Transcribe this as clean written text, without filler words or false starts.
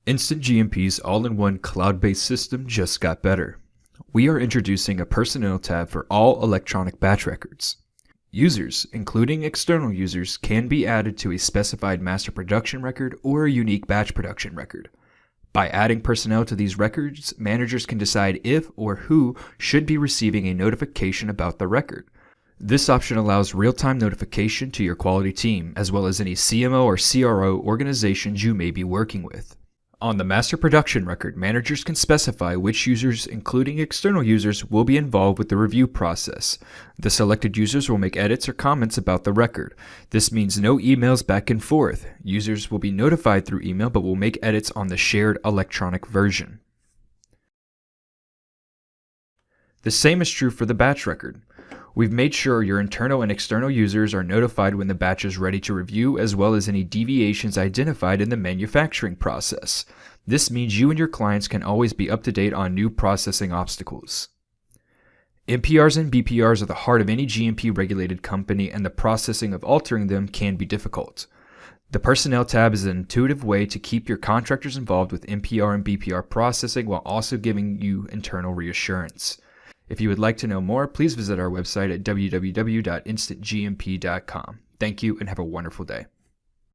InstantGMP's all-in-one cloud-based system just got better. We are introducing a personnel tab for all electronic batch records. Users, including external users, can be added to a specified master production record or a unique batch production record. By adding personnel to these records, managers can decide if or who should be receiving a notification about the record. This option allows real-time notification to your quality team, as well as any CMO or CRO organizations you may be working with. On the master production record, managers can specify which users, including external users, will be involved with the review process. The selected users will make edits or comments about the record. This means no emails back and forth. Users will be notified through email but will make edits on the shared electronic version. The same is true for the batch record. We've made sure your internal and external users are notified when the batch is ready to review, as well as any deviations identified in the manufacturing process. This means you and your clients can always be up to date on new processing obstacles. MPRs and BPRs are the heart of any GMP-regulated company, and the processing of altering them can be difficult. The Personnel tab is an intuitive way to keep your contractors involved with MPR and BPR processing while also giving you internal reassurance. If you would like to know more, please visit our website at www.instantgmp.com. Thank you and have a wonderful day.